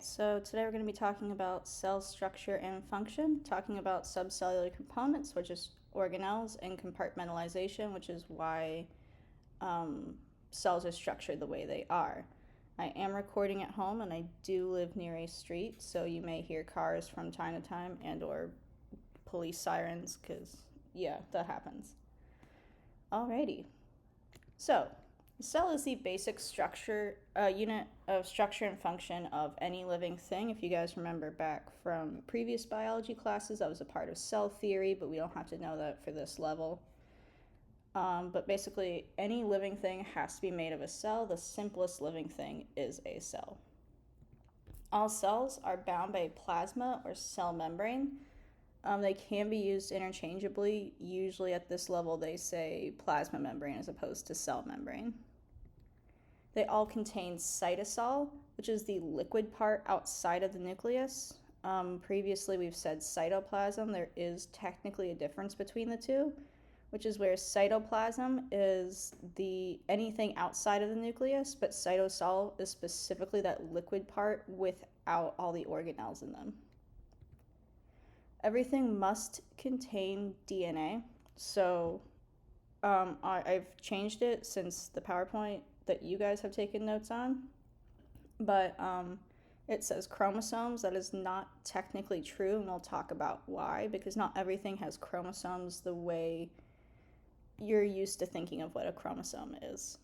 So today we're going to be talking about cell structure and function, talking about subcellular components, which is organelles, and compartmentalization, which is why cells are structured the way they are. I am recording at home and I do live near a street, so you may hear cars from time to time and or police sirens because, yeah, that happens. Alrighty. So, the cell is the basic unit of structure and function of any living thing. If you guys remember back from previous biology classes, that was a part of cell theory, but we don't have to know that for this level. But basically, any living thing has to be made of a cell. The simplest living thing is a cell. All cells are bound by a plasma or cell membrane. They can be used interchangeably. Usually at this level, they say plasma membrane as opposed to cell membrane. They all contain cytosol, which is the liquid part outside of the nucleus. Previously, we've said cytoplasm. There is technically a difference between the two, which is where cytoplasm is anything outside of the nucleus, but cytosol is specifically that liquid part without all the organelles in them. Everything must contain DNA. So I've changed it since the PowerPoint that you guys have taken notes on, but it says chromosomes. That is not technically true, and we'll talk about why, because not everything has chromosomes the way you're used to thinking of what a chromosome is.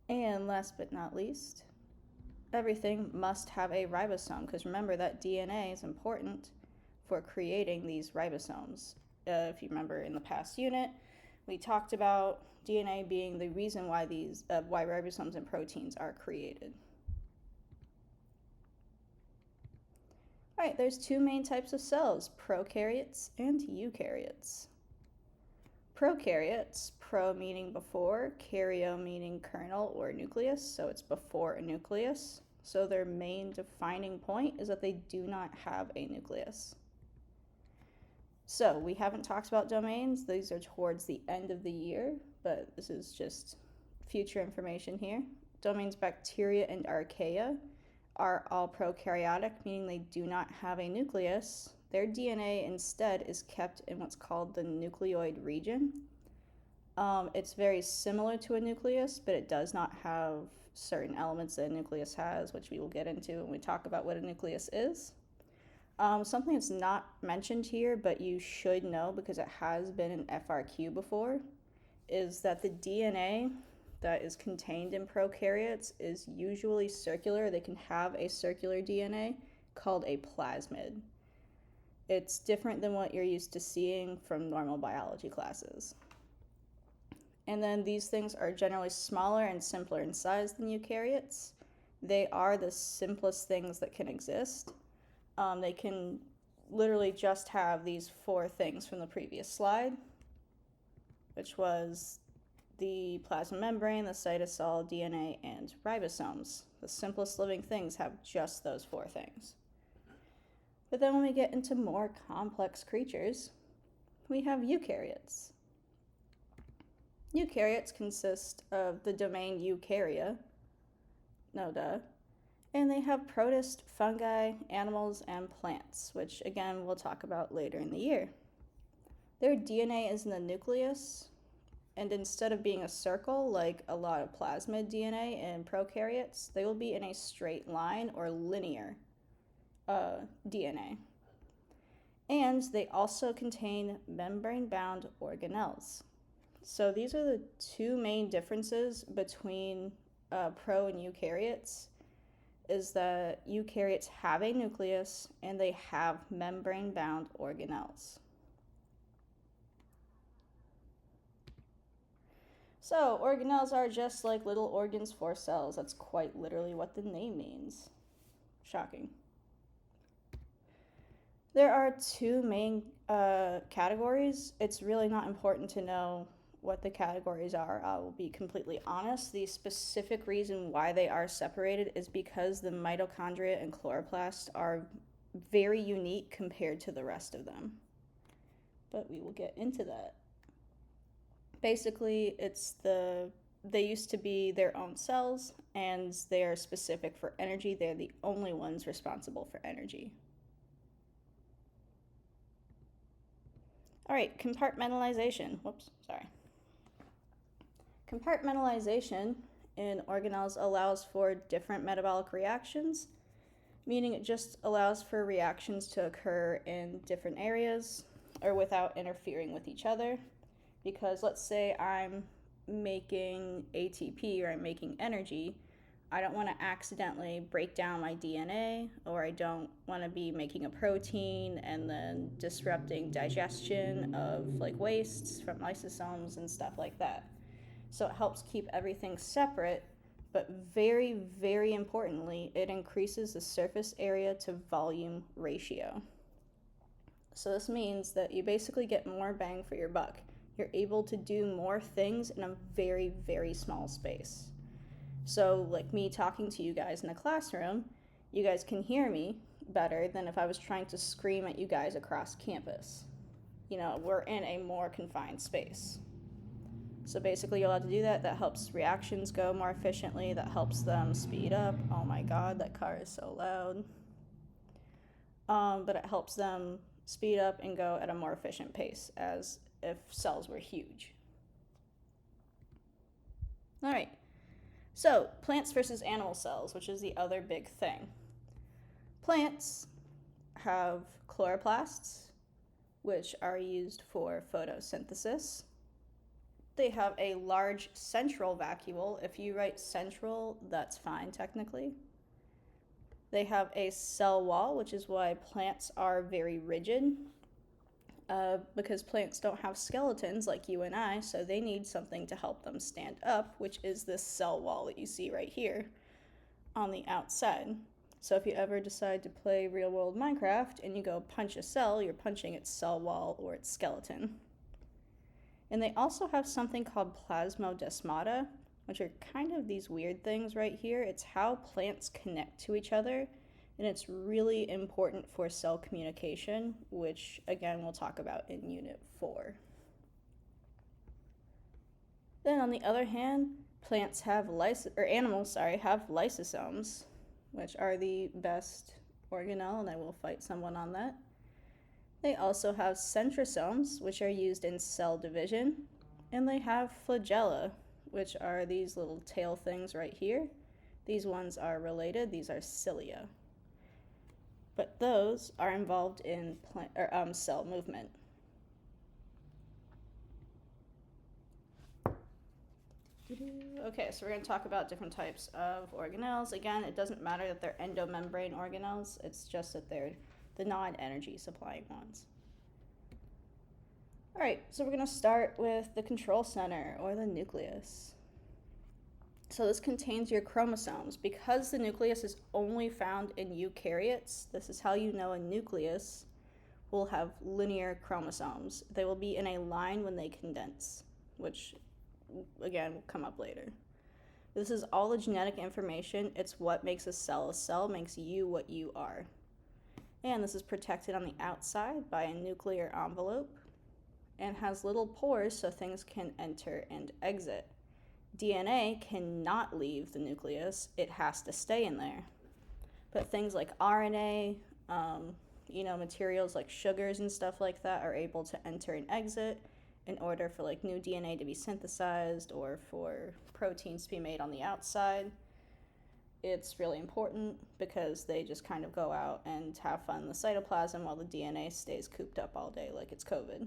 And last but not least, everything must have a ribosome, because remember that DNA is important for creating these ribosomes. If you remember in the past unit, we talked about DNA being the reason why why ribosomes and proteins are created. All right, there's two main types of cells, prokaryotes and eukaryotes. Prokaryotes, pro meaning before, karyo meaning kernel or nucleus, so it's before a nucleus. So their main defining point is that they do not have a nucleus. So we haven't talked about domains. These are towards the end of the year, but this is just future information here. Domains bacteria and archaea are all prokaryotic, meaning they do not have a nucleus. Their DNA instead is kept in what's called the nucleoid region. It's very similar to a nucleus, but it does not have certain elements that a nucleus has, which we will get into when we talk about what a nucleus is. Something that's not mentioned here, but you should know because it has been an FRQ before, is that the DNA that is contained in prokaryotes is usually circular. They can have a circular DNA called a plasmid. It's different than what you're used to seeing from normal biology classes. And then these things are generally smaller and simpler in size than eukaryotes. They are the simplest things that can exist. They can literally just have these four things from the previous slide, which was the plasma membrane, the cytosol, DNA, and ribosomes. The simplest living things have just those four things. But then when we get into more complex creatures, we have eukaryotes. Eukaryotes consist of the domain eukarya, and they have protist, fungi, animals, and plants, which again we'll talk about later in the year. Their DNA is in the nucleus, and instead of being a circle like a lot of plasmid DNA in prokaryotes, they will be in a straight line or linear DNA. And they also contain membrane-bound organelles. So these are the two main differences between pro and eukaryotes, is that eukaryotes have a nucleus and they have membrane-bound organelles. So organelles are just like little organs for cells. That's quite literally what the name means. Shocking. There are two main categories. It's really not important to know what the categories are. I will be completely honest. The specific reason why they are separated is because the mitochondria and chloroplast are very unique compared to the rest of them. But we will get into that. Basically, it's the they used to be their own cells, and they are specific for energy. They're the only ones responsible for energy. All right, compartmentalization. Whoops, sorry. Compartmentalization in organelles allows for different metabolic reactions, meaning it just allows for reactions to occur in different areas or without interfering with each other. Because let's say I'm making ATP or I'm making energy, I don't want to accidentally break down my DNA, or I don't want to be making a protein and then disrupting digestion of like wastes from lysosomes and stuff like that. So it helps keep everything separate, but very, very importantly, it increases the surface area to volume ratio. So this means that you basically get more bang for your buck. You're able to do more things in a very, very small space. So like me talking to you guys in a classroom, you guys can hear me better than if I was trying to scream at you guys across campus. You know, we're in a more confined space. So basically you're allowed to do that. That helps reactions go more efficiently. That helps them speed up. Oh my god, that car is so loud. But it helps them speed up and go at a more efficient pace as if cells were huge. All right, so plants versus animal cells, which is the other big thing. Plants have chloroplasts, which are used for photosynthesis. They have a large central vacuole. If you write central, that's fine technically. They have a cell wall, which is why plants are very rigid, because plants don't have skeletons like you and I, so they need something to help them stand up, which is this cell wall that you see right here on the outside. So if you ever decide to play real world Minecraft and you go punch a cell, you're punching its cell wall or its skeleton. And they also have something called plasmodesmata, which are kind of these weird things right here. It's how plants connect to each other, and it's really important for cell communication, which again we'll talk about in Unit 4. Then on the other hand, plants have animals have lysosomes, which are the best organelle, and I will fight someone on that. They also have centrosomes, which are used in cell division, and they have flagella, which are these little tail things right here. These ones are related. These are cilia. But those are involved in cell movement. Okay, so we're going to talk about different types of organelles. Again, it doesn't matter that they're endomembrane organelles. It's just that they're the non-energy supplying ones. All right, so we're going to start with the control center, or the nucleus. So this contains your chromosomes. Because the nucleus is only found in eukaryotes, this is how you know a nucleus will have linear chromosomes. They will be in a line when they condense, which again will come up later. This is all the genetic information. It's what makes a cell makes you what you are. And this is protected on the outside by a nuclear envelope and has little pores so things can enter and exit. DNA cannot leave the nucleus. It has to stay in there. But things like RNA, materials like sugars and stuff like that are able to enter and exit in order for like new DNA to be synthesized or for proteins to be made on the outside. It's really important because they just kind of go out and have fun in the cytoplasm while the DNA stays cooped up all day like it's COVID.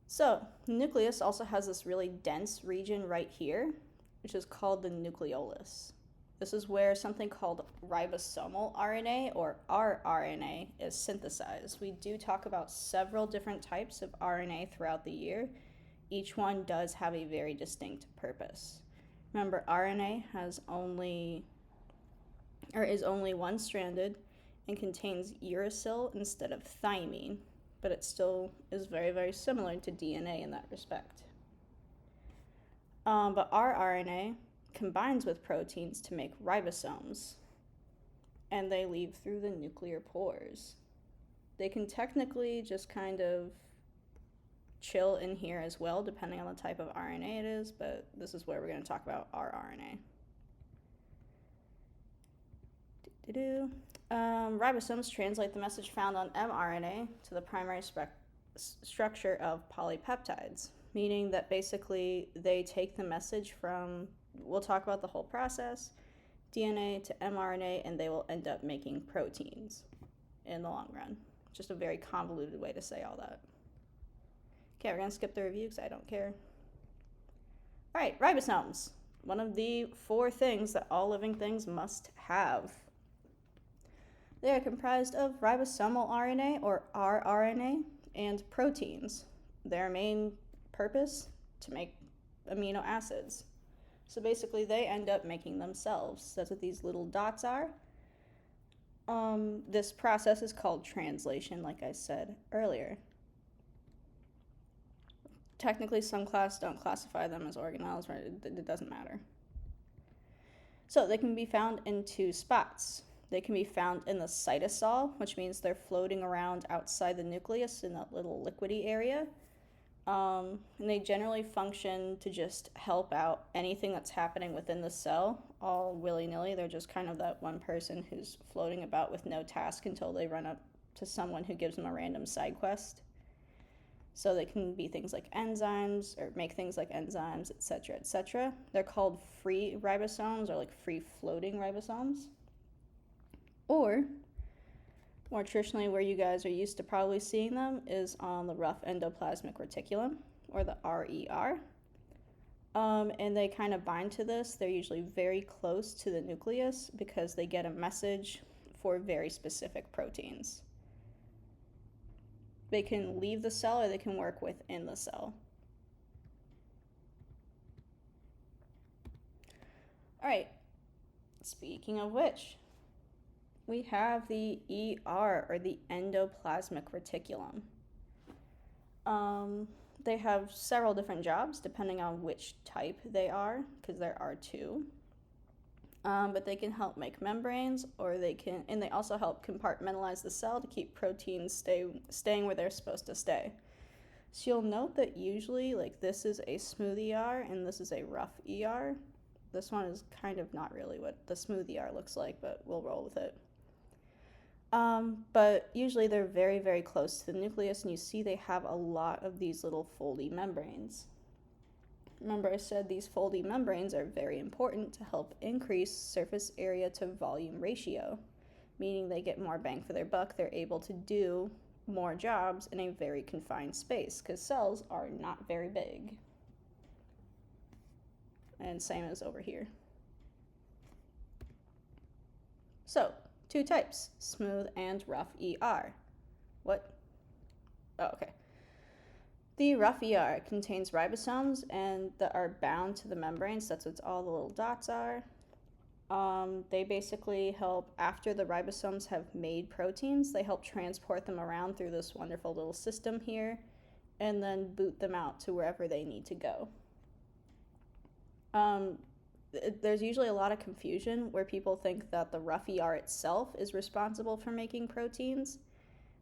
So, the nucleus also has this really dense region right here, which is called the nucleolus. This is where something called ribosomal RNA, or rRNA, is synthesized. We do talk about several different types of RNA throughout the year. Each one does have a very distinct purpose. Remember, RNA is only one-stranded and contains uracil instead of thymine, but it still is very, very similar to DNA in that respect. But rRNA combines with proteins to make ribosomes, and they leave through the nuclear pores. They can technically just kind of chill in here as well, depending on the type of RNA it is, but this is where we're going to talk about rRNA. Ribosomes translate the message found on mRNA to the primary structure of polypeptides, meaning that basically they take the message from, we'll talk about the whole process, DNA to mRNA, and they will end up making proteins in the long run. Just a very convoluted way to say all that. Okay, we're going to skip the review because I don't care. All right, ribosomes. One of the 4 things that all living things must have. They are comprised of ribosomal RNA, or rRNA, and proteins. Their main purpose, to make amino acids. So basically they end up making themselves. That's what these little dots are. This process is called translation, like I said earlier. Technically, some classes don't classify them as organelles, right? It doesn't matter. So they can be found in 2 spots. They can be found in the cytosol, which means they're floating around outside the nucleus in that little liquidy area. And they generally function to just help out anything that's happening within the cell, all willy-nilly. They're just kind of that one person who's floating about with no task until they run up to someone who gives them a random side quest. So they can be things like enzymes, or make things like enzymes, etc., etc. They're called free ribosomes, or like free-floating ribosomes. Or, more traditionally, where you guys are used to probably seeing them is on the rough endoplasmic reticulum, or the RER. And they kind of bind to this. They're usually very close to the nucleus because they get a message for very specific proteins. They can leave the cell or they can work within the cell. All right, speaking of which, we have the ER, or the endoplasmic reticulum. They have several different jobs depending on which type they are, because there are 2. But they can help make membranes, and they also help compartmentalize the cell to keep proteins staying where they're supposed to stay. So you'll note that usually, like, this is a smooth ER and this is a rough ER. This one is kind of not really what the smooth ER looks like, but we'll roll with it. But usually they're very, very close to the nucleus, and you see they have a lot of these little foldy membranes. Remember, I said these foldy membranes are very important to help increase surface area to volume ratio, meaning they get more bang for their buck. They're able to do more jobs in a very confined space, because cells are not very big. And same as over here. So, 2 types, smooth and rough ER. What? Oh, okay. The rough ER contains ribosomes and that are bound to the membranes. That's what all the little dots are. They basically help, after the ribosomes have made proteins, they help transport them around through this wonderful little system here and then boot them out to wherever they need to go. There's usually a lot of confusion where people think that the rough ER itself is responsible for making proteins.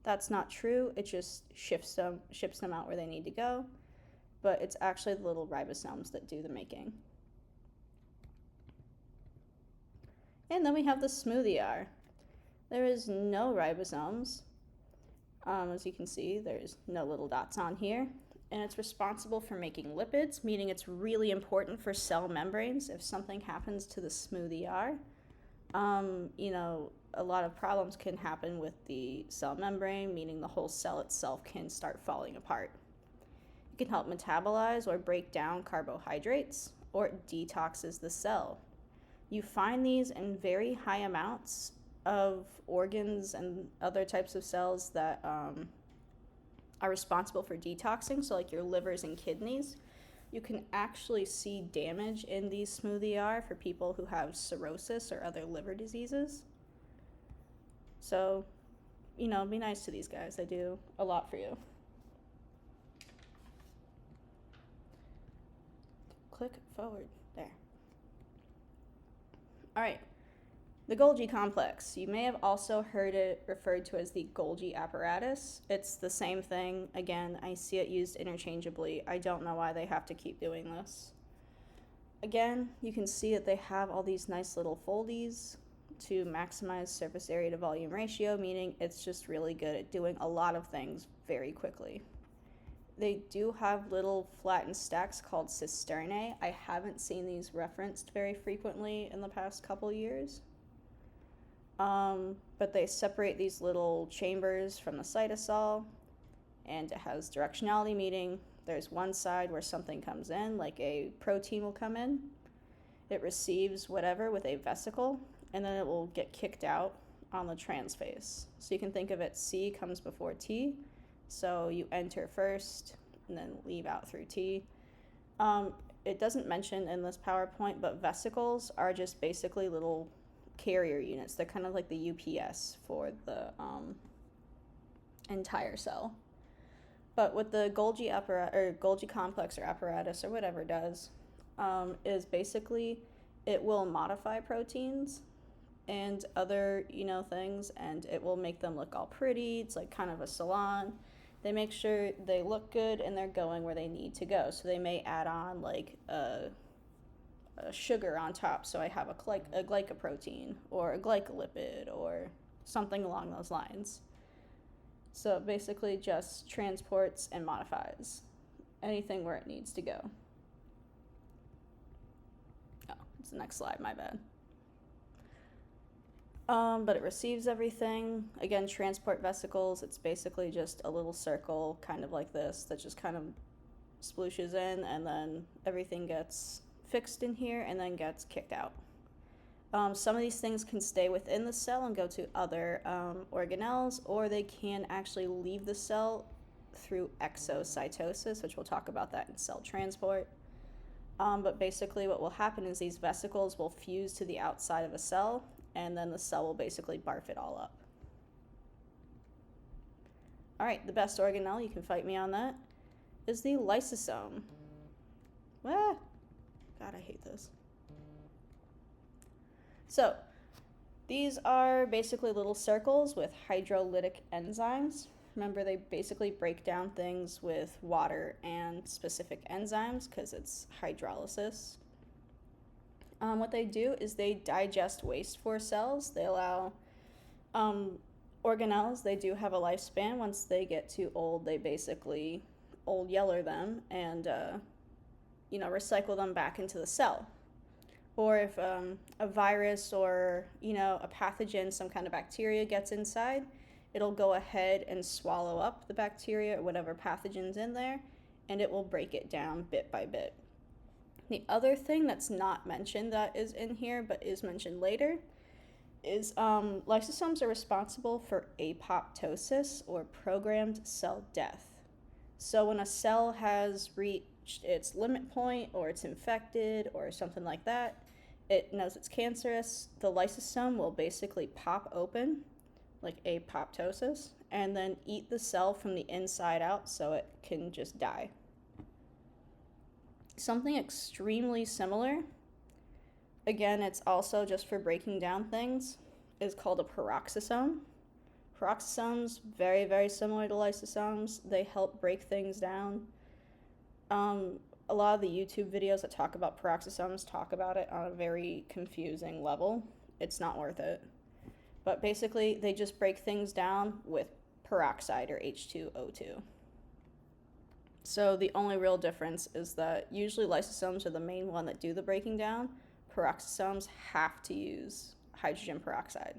That's not true. It just ships them out where they need to go. But it's actually the little ribosomes that do the making. And then we have the smooth ER. There is no ribosomes. As you can see, there's no little dots on here. And it's responsible for making lipids, meaning it's really important for cell membranes. If something happens to the smooth ER, a lot of problems can happen with the cell membrane, meaning the whole cell itself can start falling apart. It can help metabolize or break down carbohydrates, or it detoxes the cell. You find these in very high amounts of organs and other types of cells that are responsible for detoxing, so like your livers and kidneys. You can actually see damage in these smooth ER for people who have cirrhosis or other liver diseases. So, be nice to these guys. They do a lot for you. Click forward. There. All right. The Golgi complex. You may have also heard it referred to as the Golgi apparatus. It's the same thing. Again, I see it used interchangeably. I don't know why they have to keep doing this. Again, you can see that they have all these nice little foldies to maximize surface area to volume ratio, meaning it's just really good at doing a lot of things very quickly. They do have little flattened stacks called cisternae. I haven't seen these referenced very frequently in the past couple years. But they separate these little chambers from the cytosol, and it has directionality, meaning there's one side where something comes in, like a protein will come in. It receives whatever with a vesicle, and then it will get kicked out on the transphase. So you can think of it, C comes before T. So you enter first and then leave out through T. It doesn't mention in this PowerPoint, but vesicles are just basically little carrier units. They're kind of like the UPS for the entire cell. But what the Golgi complex or apparatus or whatever does is basically it will modify proteins and other things, and it will make them look all pretty. It's like kind of a salon. They make sure they look good and they're going where they need to go. So they may add on like a sugar on top, so I have a glycoprotein or a glycolipid or something along those lines. So it basically just transports and modifies anything where it needs to go. Oh, it's the next slide, my bad. But it receives everything. Again, transport vesicles, it's basically just a little circle kind of like this that just kind of splooshes in, and then everything gets fixed in here and then gets kicked out. Some of these things can stay within the cell and go to other organelles, or they can actually leave the cell through exocytosis, which we'll talk about that in cell transport. But basically what will happen is these vesicles will fuse to the outside of a cell, and then the cell will basically barf it all up. All right, the best organelle, you can fight me on that, is the lysosome. Ah, God, I hate this. So, these are basically little circles with hydrolytic enzymes. Remember, they basically break down things with water and specific enzymes because it's hydrolysis. What they do is they digest waste for cells. They allow organelles, they do have a lifespan. Once they get too old, they basically old yeller them and recycle them back into the cell. Or if a virus or a pathogen, some kind of bacteria gets inside, it'll go ahead and swallow up the bacteria or whatever pathogen's in there, and it will break it down bit by bit. The other thing that's not mentioned that is in here but is mentioned later is lysosomes are responsible for apoptosis or programmed cell death. So when a cell has reached its limit point or it's infected or something like that, it knows it's cancerous, the lysosome will basically pop open, like apoptosis, and then eat the cell from the inside out so it can just die. Something extremely similar, again, it's also just for breaking down things, is called a peroxisome. Peroxisomes, very, very similar to lysosomes. They help break things down. A lot of the YouTube videos that talk about peroxisomes talk about it on a very confusing level. It's not worth it. But basically, they just break things down with peroxide or H2O2. So the only real difference is that usually lysosomes are the main one that do the breaking down. Peroxisomes have to use hydrogen peroxide.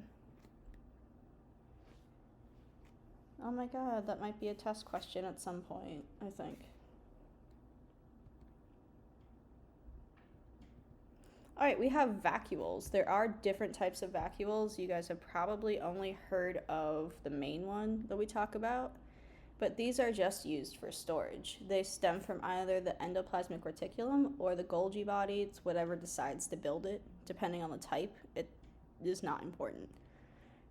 Oh my God, that might be a test question at some point, I think. All right, we have vacuoles. There are different types of vacuoles. You guys have probably only heard of the main one that we talk about, but these are just used for storage. They stem from either the endoplasmic reticulum or the Golgi body. It's whatever decides to build it, depending on the type. It is not important.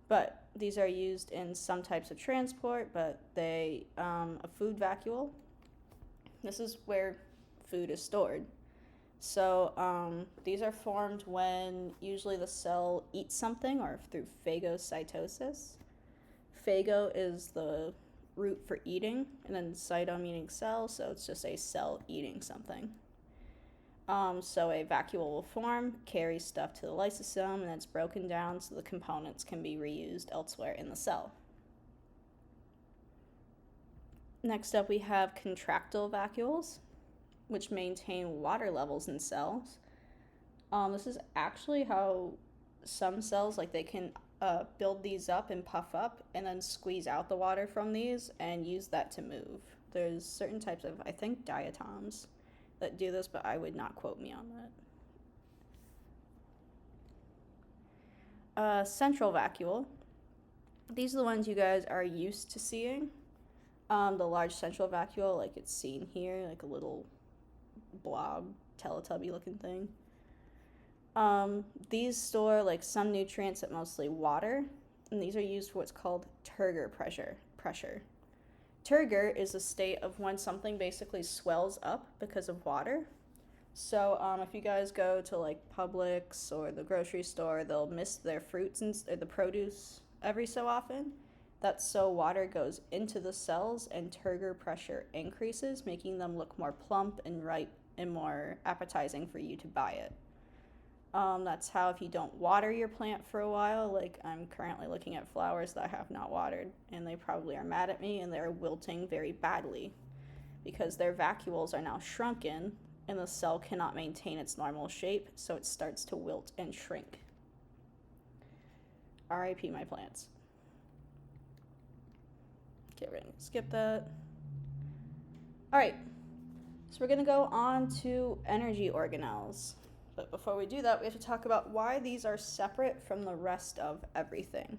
But these are used in some types of transport, but a food vacuole, this is where food is stored. So these are formed when usually the cell eats something or through phagocytosis. Phago is the root for eating, and then cyto meaning cell, so it's just a cell eating something. So a vacuole will form, carry stuff to the lysosome, and it's broken down so the components can be reused elsewhere in the cell. Next up, we have contractile vacuoles, which maintain water levels in cells. This is actually how some cells, like they can build these up and puff up and then squeeze out the water from these and use that to move. There's certain types of, I think, diatoms that do this, but I would not quote me on that. Central vacuole. These are the ones you guys are used to seeing. The large central vacuole, like it's seen here, like a little blob, Teletubby looking thing. These store like some nutrients, but mostly water, and these are used for what's called turgor pressure. Turgor is a state of when something basically swells up because of water. So if you guys go to like Publix or the grocery store, they'll mist their fruits or the produce every so often. That's so water goes into the cells and turgor pressure increases, making them look more plump and ripe and more appetizing for you to buy it. That's how if you don't water your plant for a while, like I'm currently looking at flowers that I have not watered, and they probably are mad at me and they're wilting very badly because their vacuoles are now shrunken and the cell cannot maintain its normal shape, so it starts to wilt and shrink. RIP my plants. Get ready, skip that. All right, so we're gonna go on to energy organelles. But before we do that, we have to talk about why these are separate from the rest of everything.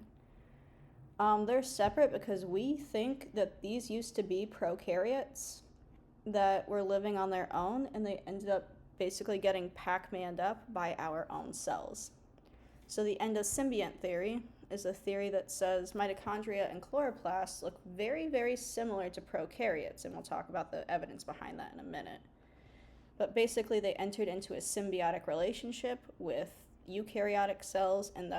They're separate because we think that these used to be prokaryotes that were living on their own, and they ended up basically getting Pac-Maned up by our own cells. So the endosymbiont theory is a theory that says mitochondria and chloroplasts look very, very similar to prokaryotes, and we'll talk about the evidence behind that in a minute. But basically, they entered into a symbiotic relationship with eukaryotic cells, and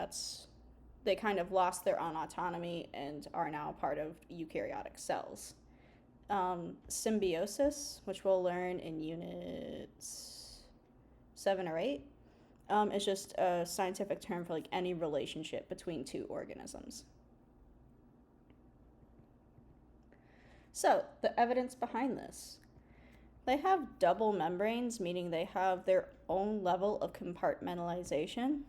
they kind of lost their own autonomy and are now part of eukaryotic cells. Symbiosis, which we'll learn in units 7 or 8, is just a scientific term for like any relationship between two organisms. So, the evidence behind this. They have double membranes, meaning they have their own level of compartmentalization,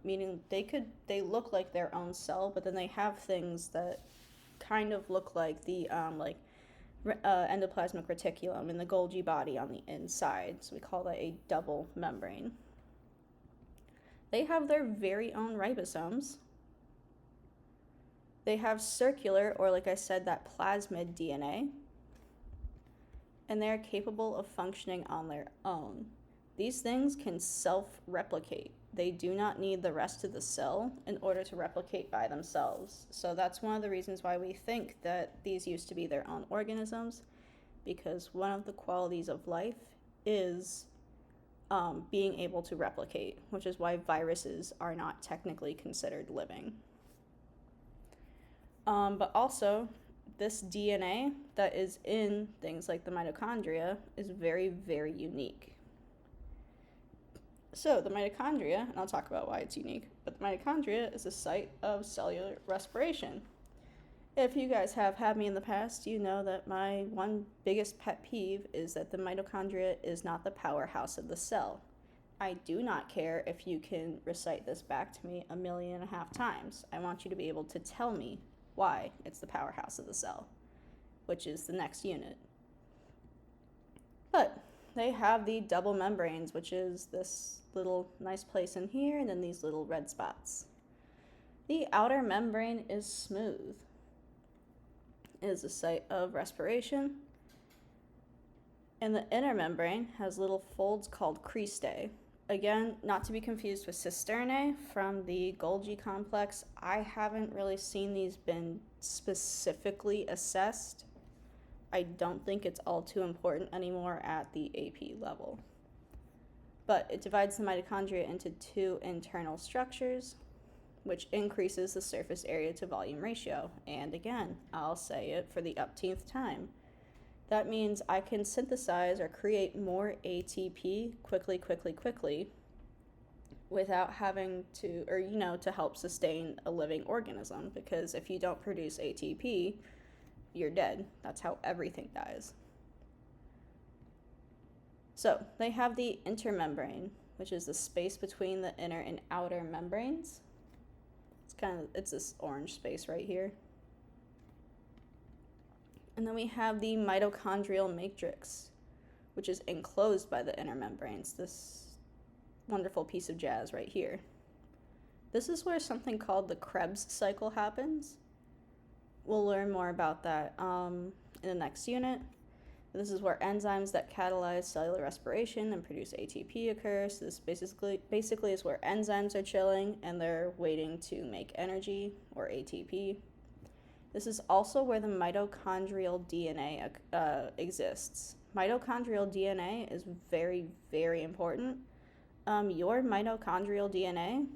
meaning they look like their own cell, but then they have things that kind of look like the endoplasmic reticulum and the Golgi body on the inside. So we call that a double membrane. They have their very own ribosomes. They have circular, or like I said, that plasmid DNA. And they're capable of functioning on their own. These things can self-replicate. They do not need the rest of the cell in order to replicate by themselves. So that's one of the reasons why we think that these used to be their own organisms, because one of the qualities of life is being able to replicate, which is why viruses are not technically considered living. But also, this DNA that is in things like the mitochondria is very, very unique. So the mitochondria, and I'll talk about why it's unique, but the mitochondria is a site of cellular respiration. If you guys have had me in the past, you know that my one biggest pet peeve is that the mitochondria is not the powerhouse of the cell. I do not care if you can recite this back to me 1.5 million times. I want you to be able to tell me why it's the powerhouse of the cell, which is the next unit. But they have the double membranes, which is this little nice place in here, and then these little red spots. The outer membrane is smooth. It is a site of respiration. And the inner membrane has little folds called cristae. Again, not to be confused with cisternae from the Golgi complex. I haven't really seen these been specifically assessed. I don't think it's all too important anymore at the AP level. But it divides the mitochondria into two internal structures, which increases the surface area to volume ratio. And again, I'll say it for the upteenth time. That means I can synthesize or create more ATP quickly without having to, to help sustain a living organism. Because if you don't produce ATP, you're dead. That's how everything dies. So they have the intermembrane, which is the space between the inner and outer membranes. It's this orange space right here. And then we have the mitochondrial matrix, which is enclosed by the inner membranes. This wonderful piece of jazz right here. This is where something called the Krebs cycle happens. We'll learn more about that in the next unit. This is where enzymes that catalyze cellular respiration and produce ATP occur. So this basically is where enzymes are chilling and they're waiting to make energy, or ATP. This is also where the mitochondrial DNA exists. Mitochondrial DNA is very, very important. Your mitochondrial DNA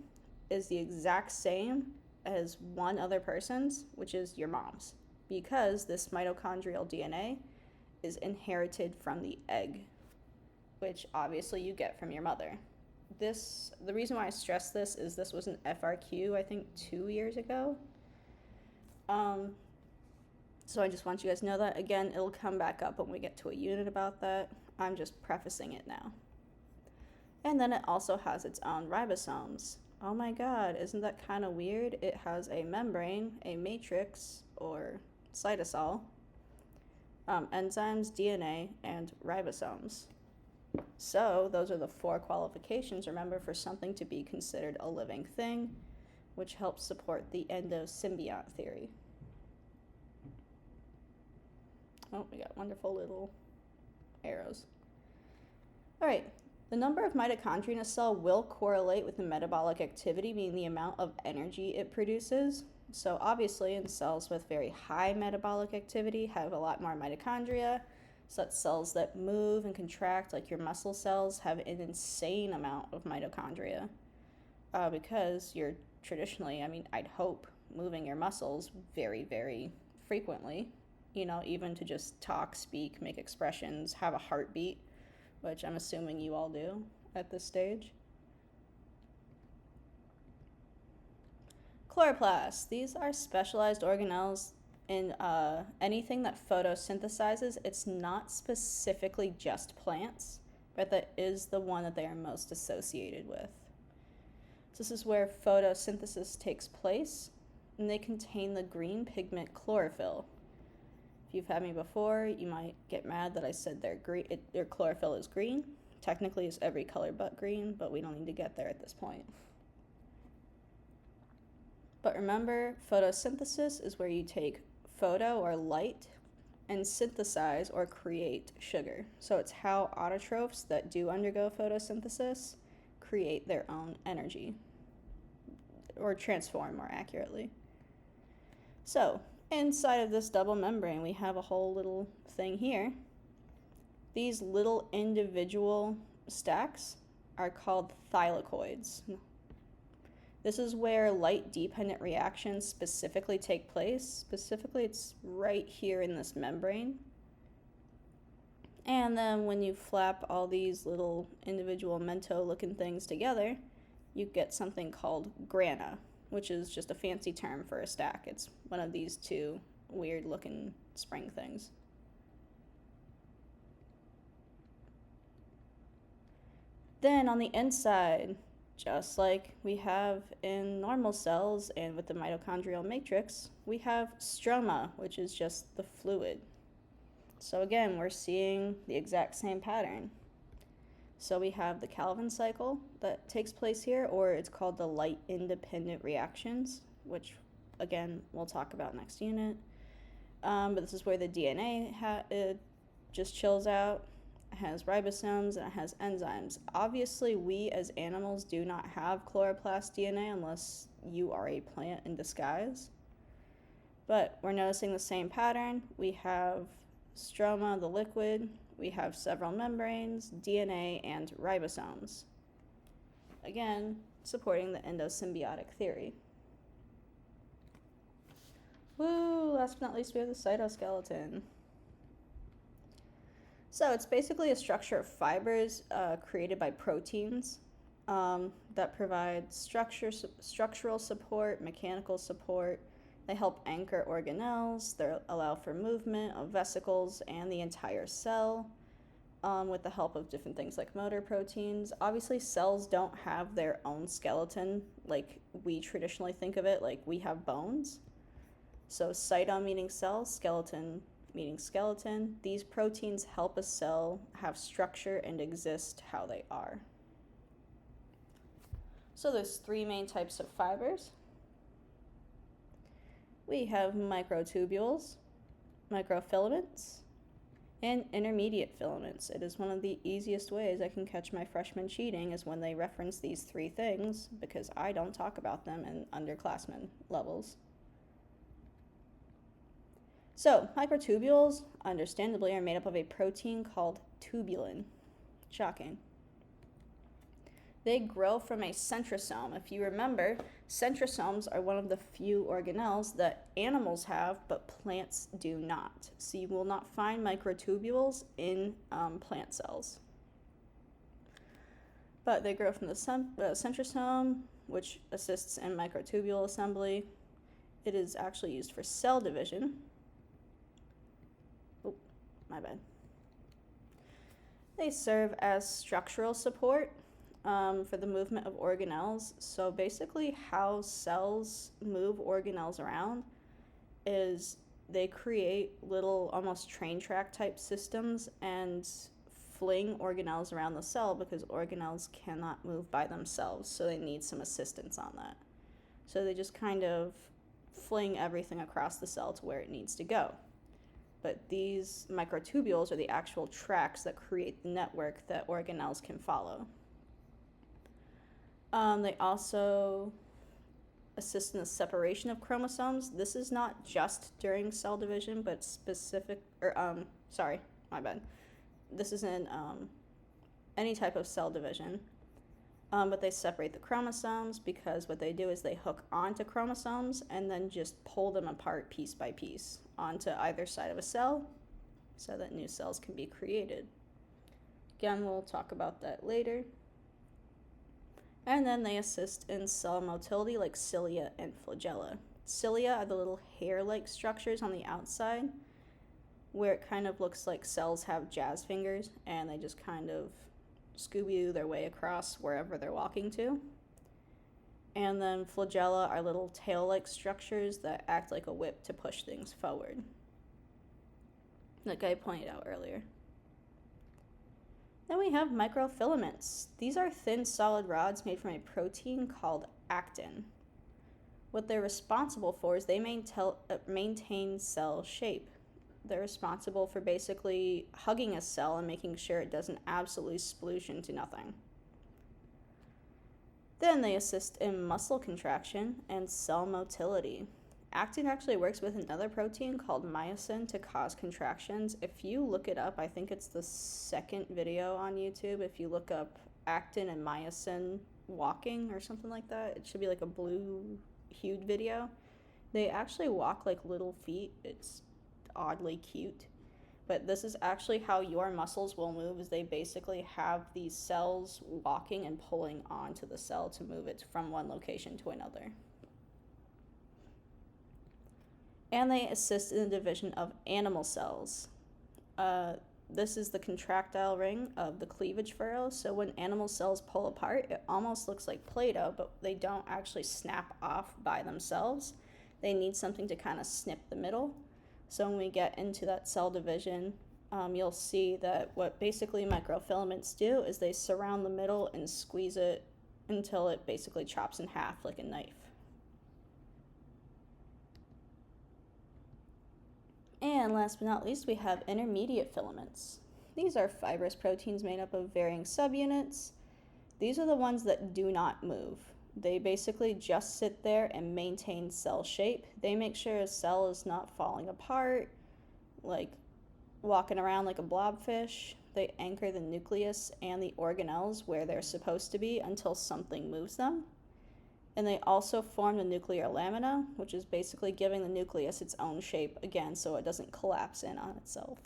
is the exact same as one other person's, which is your mom's, because this mitochondrial DNA is inherited from the egg, which obviously you get from your mother. The reason why I stress this is this was an FRQ, I think 2 years ago. So I just want you guys to know that. Again, it'll come back up when we get to a unit about that. I'm just prefacing it now. And then it also has its own ribosomes. Oh my god, isn't that kind of weird? It has a membrane, a matrix, or cytosol, enzymes, DNA, and ribosomes. So those are the 4 qualifications, remember, for something to be considered a living thing, which helps support the endosymbiont theory. Oh, we got wonderful little arrows. All right, the number of mitochondria in a cell will correlate with the metabolic activity, meaning the amount of energy it produces. So obviously in cells with very high metabolic activity have a lot more mitochondria. So that cells that move and contract, like your muscle cells, have an insane amount of mitochondria because you're traditionally, I'd hope, moving your muscles very, very frequently, even to just talk, speak, make expressions, have a heartbeat, which I'm assuming you all do at this stage. Chloroplasts. These are specialized organelles in anything that photosynthesizes. It's not specifically just plants, but that is the one that they are most associated with. So this is where photosynthesis takes place, and they contain the green pigment chlorophyll. If you've had me before, you might get mad that I said their chlorophyll is green. Technically, it's every color but green, but we don't need to get there at this point. But remember, photosynthesis is where you take photo or light and synthesize or create sugar. So it's how autotrophs that do undergo photosynthesis create their own energy, or transform more accurately. So inside of this double membrane, we have a whole little thing here. These little individual stacks are called thylakoids. This is where light-dependent reactions specifically take place. Specifically, it's right here in this membrane. And then when you flap all these little individual mento-looking things together, you get something called grana, which is just a fancy term for a stack. It's one of these 2 weird-looking spring things. Then on the inside, just like we have in normal cells and with the mitochondrial matrix, we have stroma, which is just the fluid. So again, we're seeing the exact same pattern. So we have the Calvin cycle that takes place here, or it's called the light-independent reactions, which again, we'll talk about next unit. But this is where the DNA it just chills out. It has ribosomes and it has enzymes. Obviously, we as animals do not have chloroplast DNA unless you are a plant in disguise. But we're noticing the same pattern. We have stroma, the liquid, we have several membranes, DNA, and ribosomes. Again, supporting the endosymbiotic theory. Woo! Last but not least, we have the cytoskeleton. So it's basically a structure of fibers created by proteins that provide structural support, mechanical support. They help anchor organelles. They allow for movement of vesicles and the entire cell with the help of different things like motor proteins. Obviously, cells don't have their own skeleton like we traditionally think of it, like we have bones. So cytome meaning cell, skeleton meaning skeleton. These proteins help a cell have structure and exist how they are. So there's three main types of fibers. We have microtubules, microfilaments, and intermediate filaments. It is one of the easiest ways I can catch my freshmen cheating is when they reference these three things, because I don't talk about them in underclassmen levels. So, microtubules, understandably, are made up of a protein called tubulin. Shocking. They grow from a centrosome. If you remember, centrosomes are one of the few organelles that animals have, but plants do not. So you will not find microtubules in plant cells. But they grow from the centrosome, which assists in microtubule assembly. It is actually used for cell division. Oh, my bad. They serve as structural support for the movement of organelles. So basically how cells move organelles around is they create little almost train track type systems and fling organelles around the cell because organelles cannot move by themselves, so they need some assistance on that. So they just kind of fling everything across the cell to where it needs to go. But these microtubules are the actual tracks that create the network that organelles can follow. They also assist in the separation of chromosomes. This is not just during cell division, but This is in any type of cell division. But they separate the chromosomes because what they do is they hook onto chromosomes and then just pull them apart piece by piece onto either side of a cell so that new cells can be created. Again, we'll talk about that later. And then they assist in cell motility like cilia and flagella. Cilia are the little hair-like structures on the outside where it kind of looks like cells have jazz fingers and they just kind of Scooby-Doo their way across wherever they're walking to. And then flagella are little tail-like structures that act like a whip to push things forward, like I pointed out earlier. Then we have microfilaments. These are thin solid rods made from a protein called actin. What they're responsible for is they maintain cell shape. They're responsible for basically hugging a cell and making sure it doesn't absolutely sploosh into nothing. Then they assist in muscle contraction and cell motility. Actin actually works with another protein called myosin to cause contractions. If you look it up, I think it's the second video on YouTube. If you look up actin and myosin walking or something like that, it should be like a blue-hued video. They actually walk like little feet. It's oddly cute. But this is actually how your muscles will move, is they basically have these cells walking and pulling onto the cell to move it from one location to another. And they assist in the division of animal cells. This is the contractile ring of the cleavage furrow. So when animal cells pull apart, it almost looks like Play-Doh, but they don't actually snap off by themselves. They need something to kind of snip the middle. So when we get into that cell division, you'll see that what basically microfilaments do is they surround the middle and squeeze it until it basically chops in half like a knife. And last but not least, we have intermediate filaments. These are fibrous proteins made up of varying subunits. These are the ones that do not move. They basically just sit there and maintain cell shape. They make sure a cell is not falling apart, like walking around like a blobfish. They anchor the nucleus and the organelles where they're supposed to be until something moves them. And they also form the nuclear lamina, which is basically giving the nucleus its own shape again so it doesn't collapse in on itself.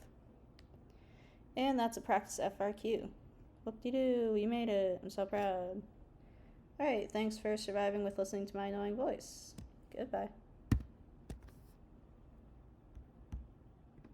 And that's a practice FRQ. Whoop-de-doo, you made it. I'm so proud. Alright, thanks for surviving with listening to my annoying voice. Goodbye.